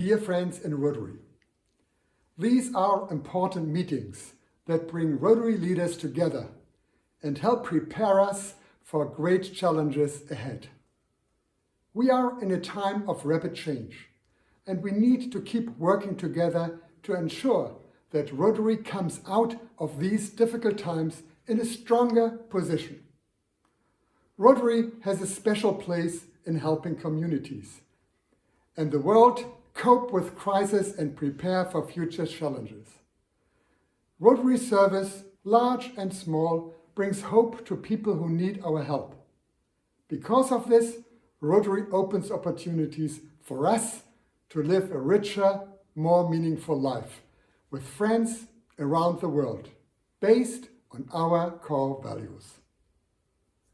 Dear friends in Rotary, these are important meetings that bring Rotary leaders together and help prepare us for great challenges ahead. We are in a time of rapid change, and we need to keep working together to ensure that Rotary comes out of these difficult times in a stronger position. Rotary has a special place in helping communities and the world cope with crisis and prepare for future challenges. Rotary service, large and small, brings hope to people who need our help. Because of this, Rotary opens opportunities for us to live a richer, more meaningful life with friends around the world, based on our core values.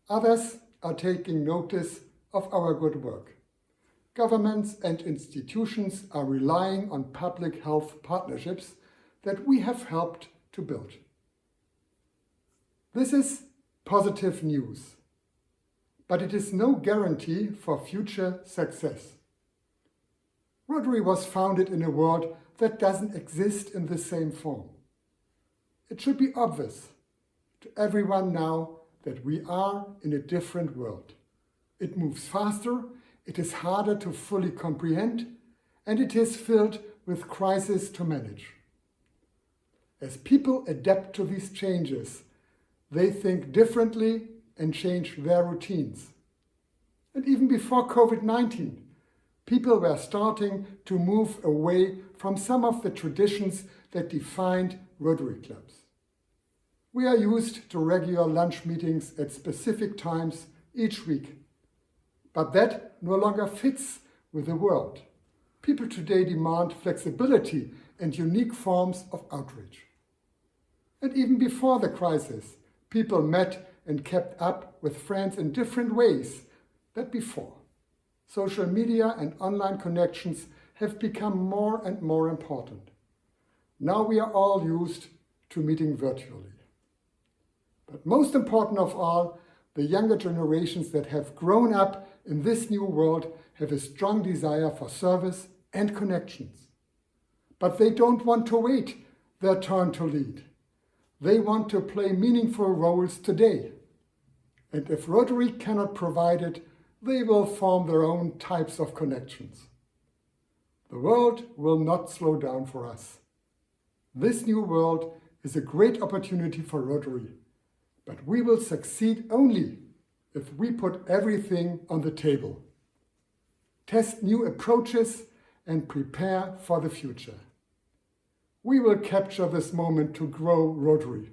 Others are taking notice of our good work. Governments and institutions are relying on public health partnerships that we have helped to build. This is positive news, but it is no guarantee for future success. Rotary was founded in a world that doesn't exist in the same form. It should be obvious to everyone now that we are in a different world. It moves faster, it is harder to fully comprehend, and it is filled with crises to manage. As people adapt to these changes, they think differently and change their routines. And even before COVID-19, people were starting to move away from some of the traditions that defined Rotary clubs. We are used to regular lunch meetings at specific times each week. But that no longer fits with the world. People today demand flexibility and unique forms of outreach. And even before the crisis, people met and kept up with friends in different ways than before. Social media and online connections have become more and more important. Now we are all used to meeting virtually. But most important of all, the younger generations that have grown up in this new world have a strong desire for service and connections. But they don't want to wait their turn to lead. They want to play meaningful roles today. And if Rotary cannot provide it, they will form their own types of connections. The world will not slow down for us. This new world is a great opportunity for Rotary, but we will succeed only if we put everything on the table, test new approaches, and prepare for the future. We will capture this moment to grow Rotary,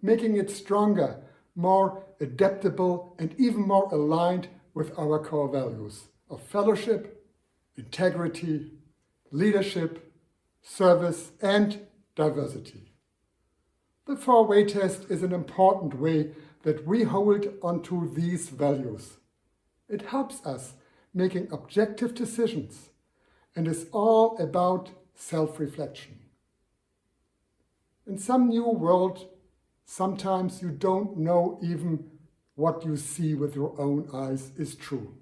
making it stronger, more adaptable, and even more aligned with our core values of fellowship, integrity, leadership, service, and diversity. The four-way test is an important way that we hold onto these values. It helps us making objective decisions and is all about self-reflection. In some new world, sometimes you don't know even what you see with your own eyes is true.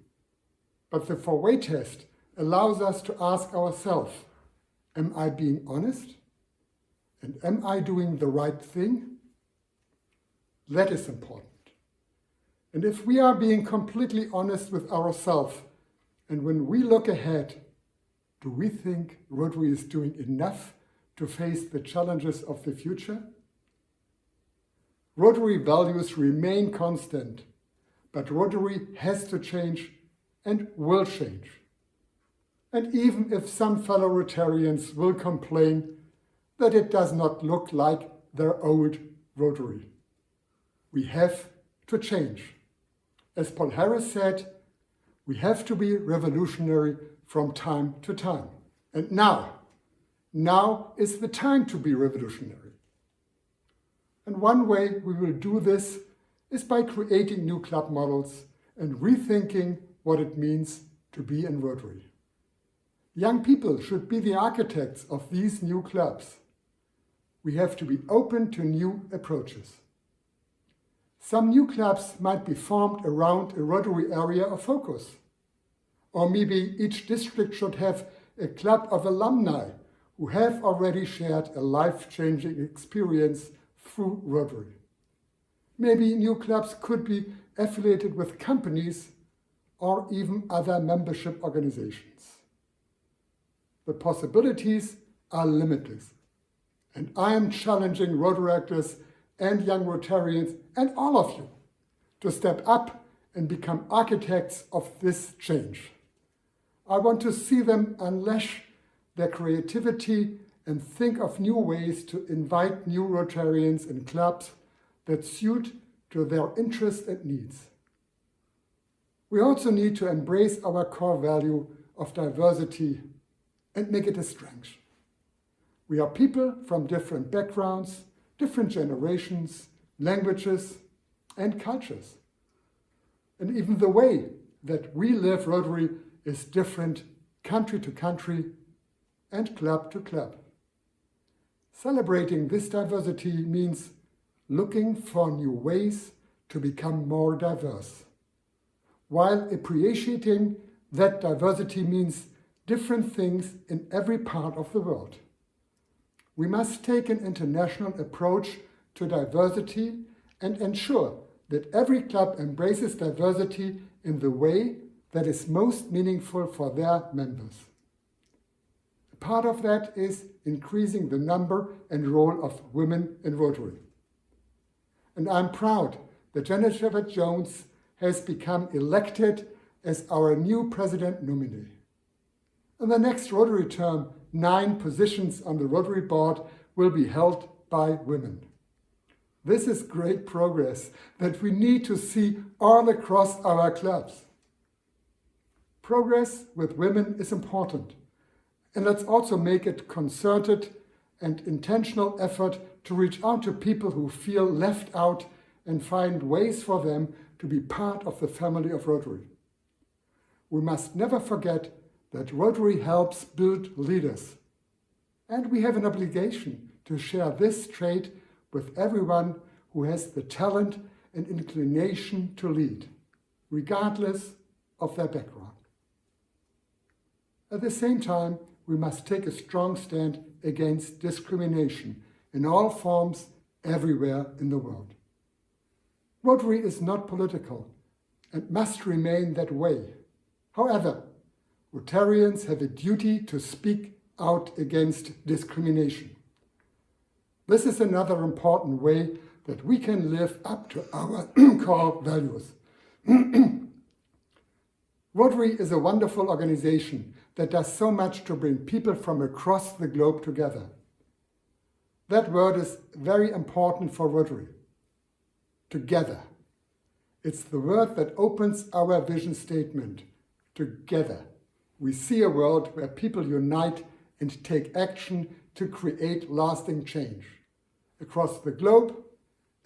But the four-way test allows us to ask ourselves, am I being honest? And am I doing the right thing? That is important. And if we are being completely honest with ourselves, and when we look ahead, do we think Rotary is doing enough to face the challenges of the future? Rotary values remain constant, but Rotary has to change and will change. And even if some fellow Rotarians will complain that it does not look like their old Rotary, we have to change. As Paul Harris said, we have to be revolutionary from time to time. And now is the time to be revolutionary. And one way we will do this is by creating new club models and rethinking what it means to be in Rotary. Young people should be the architects of these new clubs. We have to be open to new approaches. Some new clubs might be formed around a Rotary area of focus. Or maybe each district should have a club of alumni who have already shared a life-changing experience through Rotary. Maybe new clubs could be affiliated with companies or even other membership organizations. The possibilities are limitless, and I am challenging Rotaractors and young Rotarians and all of you to step up and become architects of this change. I want to see them unleash their creativity and think of new ways to invite new Rotarians in clubs that suit to their interests and needs. We also need to embrace our core value of diversity and make it a strength. We are people from different backgrounds, different generations, languages, and cultures. And even the way that we live Rotary is different country to country and club to club. Celebrating this diversity means looking for new ways to become more diverse, while appreciating that diversity means different things in every part of the world. We must take an international approach to diversity and ensure that every club embraces diversity in the way that is most meaningful for their members. A part of that is increasing the number and role of women in Rotary. And I'm proud that Janet Shepherd-Jones has become elected as our new president nominee. In the next Rotary term, 9 positions on the Rotary board will be held by women. This is great progress that we need to see all across our clubs. Progress with women is important, and let's also make it concerted and intentional effort to reach out to people who feel left out and find ways for them to be part of the family of Rotary. We must never forget that Rotary helps build leaders, and we have an obligation to share this trait with everyone who has the talent and inclination to lead, regardless of their background. At the same time, we must take a strong stand against discrimination in all forms everywhere in the world. Rotary is not political and must remain that way. However, Rotarians have a duty to speak out against discrimination. This is another important way that we can live up to our core values. Rotary is a wonderful organization that does so much to bring people from across the globe together. That word is very important for Rotary. Together. It's the word that opens our vision statement. Together. We see a world where people unite and take action to create lasting change across the globe,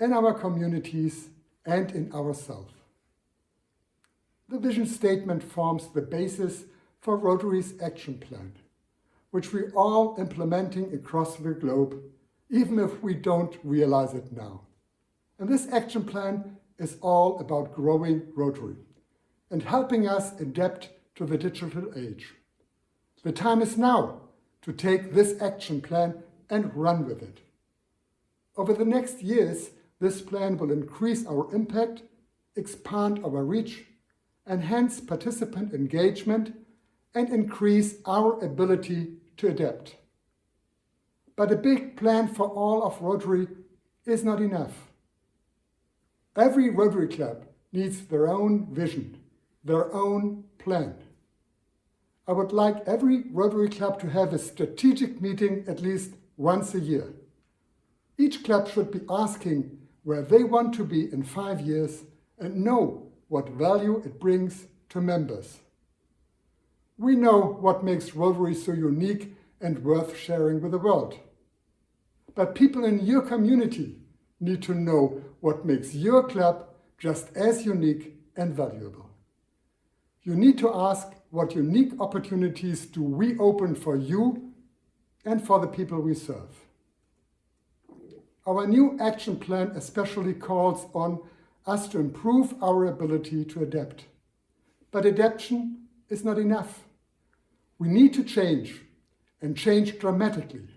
in our communities, and in ourselves. The vision statement forms the basis for Rotary's action plan, which we're all implementing across the globe, even if we don't realize it now. And this action plan is all about growing Rotary and helping us adapt to the digital age. The time is now to take this action plan and run with it. Over the next years, this plan will increase our impact, expand our reach, enhance participant engagement, and increase our ability to adapt. But a big plan for all of Rotary is not enough. Every Rotary club needs their own vision, their own plan. I would like every Rotary club to have a strategic meeting at least once a year. Each club should be asking where they want to be in 5 years and know what value it brings to members. We know what makes Rotary so unique and worth sharing with the world. But people in your community need to know what makes your club just as unique and valuable. You need to ask what unique opportunities do we open for you and for the people we serve. Our new action plan especially calls on us to improve our ability to adapt. But adaptation is not enough. We need to change, and change dramatically,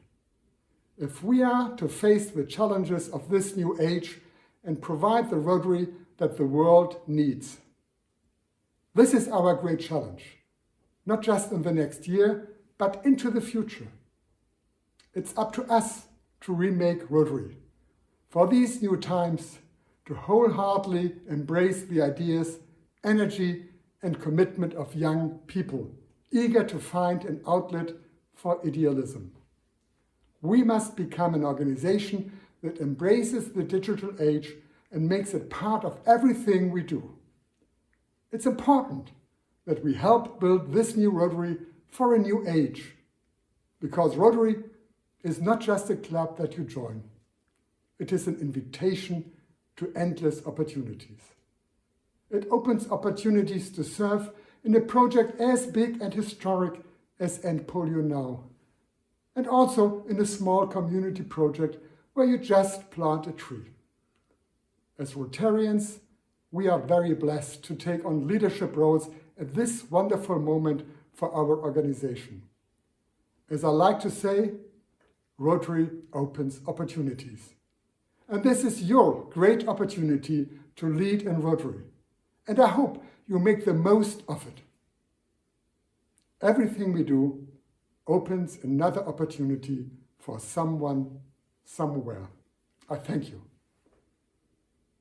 if we are to face the challenges of this new age and provide the Rotary that the world needs. This is our great challenge, not just in the next year, but into the future. It's up to us to remake Rotary for these new times, to wholeheartedly embrace the ideas, energy, and commitment of young people, eager to find an outlet for idealism. We must become an organization that embraces the digital age and makes it part of everything we do. It's important that we help build this new Rotary for a new age, because Rotary is not just a club that you join. It is an invitation to endless opportunities. It opens opportunities to serve in a project as big and historic as End Polio Now, and also in a small community project where you just plant a tree. As Rotarians, we are very blessed to take on leadership roles at this wonderful moment for our organization. As I like to say, Rotary opens opportunities. And this is your great opportunity to lead in Rotary. And I hope you make the most of it. Everything we do opens another opportunity for someone, somewhere. I thank you.